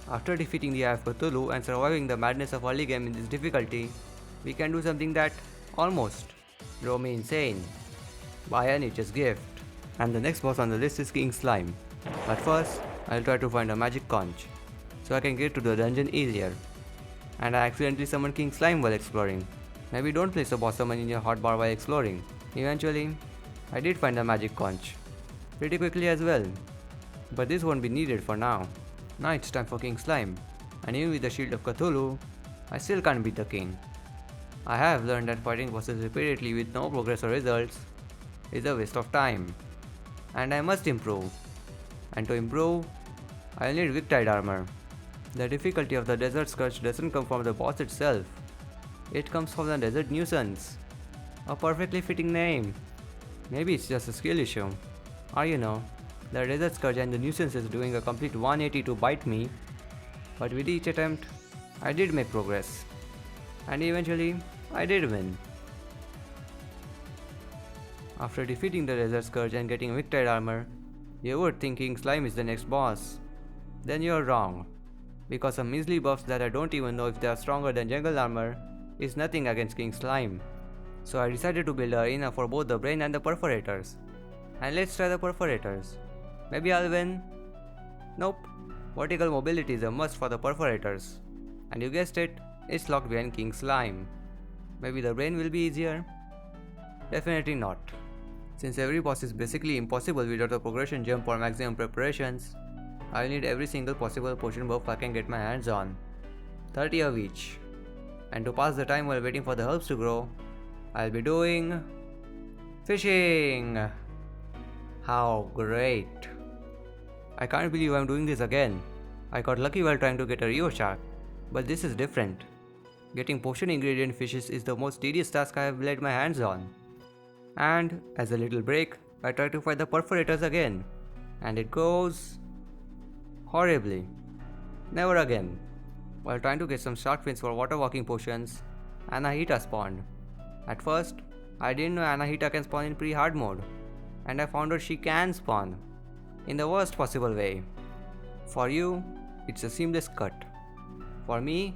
After defeating the Eye of Cthulhu and surviving the madness of early game in this difficulty, we can do something that almost drove me insane. Buy a nature's gift. And the next boss on the list is King Slime. But first, I'll try to find a magic conch, so I can get to the dungeon easier. And I accidentally summoned King Slime while exploring. Maybe don't place a boss summon in your hotbar while exploring. Eventually, I did find a magic conch. Pretty quickly as well. But this won't be needed for now. Now it's time for King Slime. And even with the Shield of Cthulhu, I still can't beat the king. I have learned that fighting bosses repeatedly with no progress or results is a waste of time. And I must improve. And to improve, I'll need Victide armor. The difficulty of the Desert Scourge doesn't come from the boss itself. It comes from the Desert Nuisance. A perfectly fitting name. Maybe it's just a skill issue. Or you know, the Desert Scourge and the Nuisance is doing a complete 180 to bite me. But with each attempt, I did make progress. And eventually, I did win. After defeating the Desert Scourge and getting Victide armor, you would think King Slime is the next boss. Then you're wrong. Because some measly buffs that I don't even know if they are stronger than jungle armor is nothing against King Slime. So I decided to build an arena for both the brain and the perforators. And let's try the perforators. Maybe I'll win? Nope. Vertical mobility is a must for the perforators. And you guessed it, it's locked behind King Slime. Maybe the brain will be easier? Definitely not. Since every boss is basically impossible without a progression jump or maximum preparations, I'll need every single possible potion buff I can get my hands on. 30 of each. And to pass the time while waiting for the herbs to grow, I'll be doing fishing! How great! I can't believe I'm doing this again. I got lucky while trying to get a Rio shark, but this is different. Getting potion ingredient fishes is the most tedious task I have laid my hands on. And as a little break, I try to fight the perforators again, and it goes horribly. Never again. While trying to get some shark fins for water walking potions, Anahita spawned. At first, I didn't know Anahita can spawn in pre-hard mode, and I found out she can spawn in the worst possible way. For you, it's a seamless cut. For me,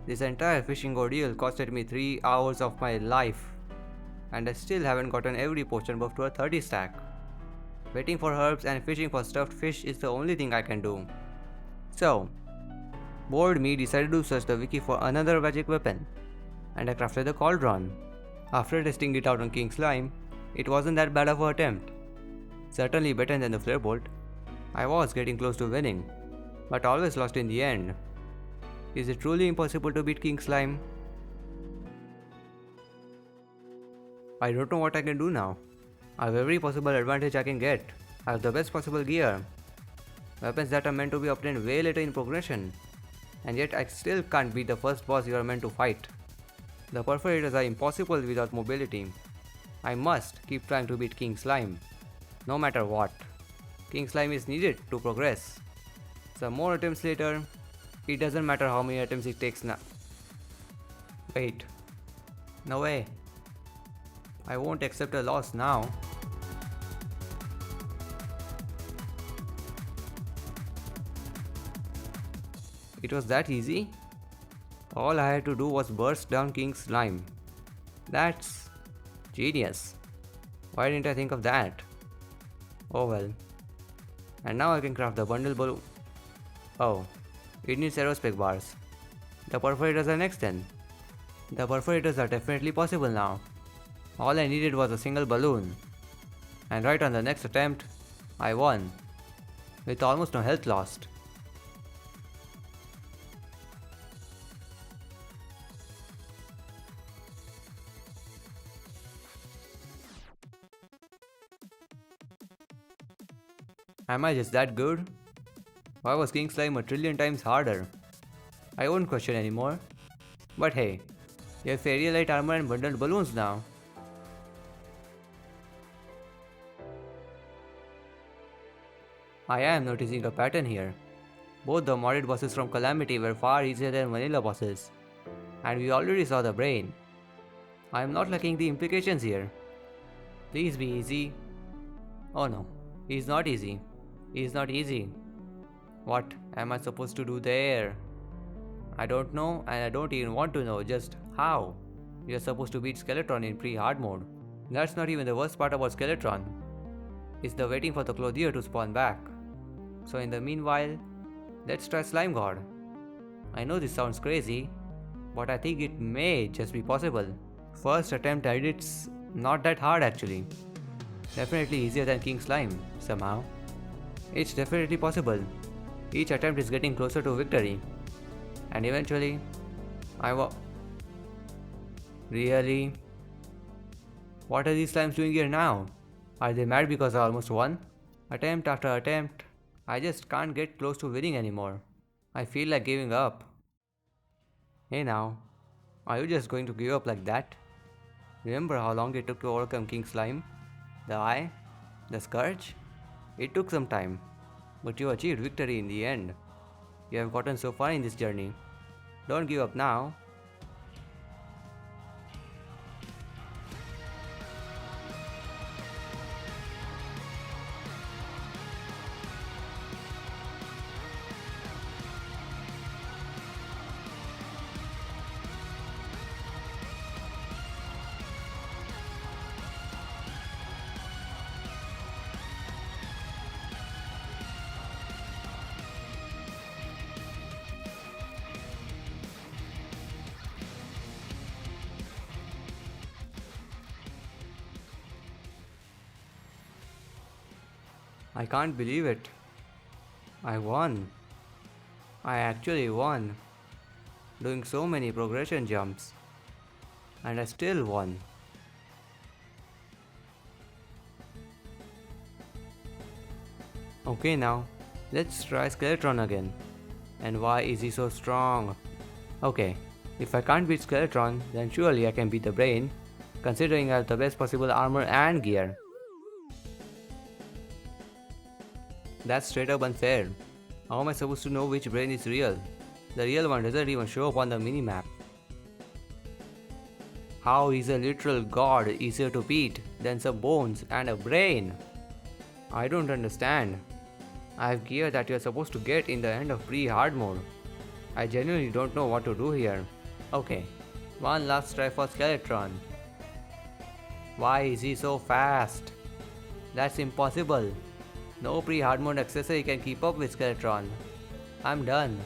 this entire fishing ordeal costed me 3 hours of my life, and I still haven't gotten every potion buff to a 30 stack. Waiting for herbs and fishing for stuffed fish is the only thing I can do. So, bored me decided to search the wiki for another magic weapon, and I crafted the cauldron. After testing it out on King Slime, it wasn't that bad of an attempt. Certainly better than the flare bolt. I was getting close to winning, but always lost in the end. Is it truly impossible to beat King Slime? I don't know what I can do now. I have every possible advantage I can get. I have the best possible gear. Weapons that are meant to be obtained way later in progression. And yet I still can't beat the first boss you are meant to fight. The perforators are impossible without mobility. I must keep trying to beat King Slime. No matter what. King Slime is needed to progress. Some more attempts later, it doesn't matter how many attempts it takes now. Wait. No way. I won't accept a loss now. It was that easy? All I had to do was burst down King Slime. That's genius. Why didn't I think of that? Oh well. And now I can craft the bundle balloon. Oh, it needs aerospec bars. The perforators are next then. The perforators are definitely possible now. All I needed was a single balloon. And right on the next attempt, I won. With almost no health lost. Am I just that good? Why was King Slime a trillion times harder? I won't question anymore. But hey, you have fairy light armor and bundled balloons now. I am noticing a pattern here. Both the modded bosses from Calamity were far easier than vanilla bosses. And we already saw the brain. I am not liking the implications here. Please be easy. Oh no, he's not easy. He's not easy. What, am I supposed to do there? I don't know and I don't even want to know just how. You're supposed to beat Skeletron in pre-hard mode. That's not even the worst part about Skeletron. It's the waiting for the clothier to spawn back. So in the meanwhile, let's try Slime God. I know this sounds crazy, but I think it may just be possible. First attempt and it's not that hard actually. Definitely easier than King Slime, somehow. It's definitely possible. Each attempt is getting closer to victory. And eventually, Really? What are these slimes doing here now? Are they mad because I almost won? Attempt after attempt, I just can't get close to winning anymore. I feel like giving up. Hey now, are you just going to give up like that? Remember how long it took to overcome King Slime? The Eye? The Scourge? It took some time, but you achieved victory in the end. You have gotten so far in this journey. Don't give up now. I can't believe it. I won. I actually won. Doing so many progression jumps. And I still won. Okay now, let's try Skeletron again. And why is he so strong? Okay, if I can't beat Skeletron, then surely I can beat the brain, considering I have the best possible armor and gear. That's straight up unfair. How am I supposed to know which brain is real? The real one doesn't even show up on the minimap. How is a literal god easier to beat than some bones and a brain? I don't understand. I have gear that you're supposed to get in the end of pre-hard mode. I genuinely don't know what to do here. Okay, one last try for Skeletron. Why is he so fast? That's impossible. No pre-hard mode accessory can keep up with Skeletron. I'm done.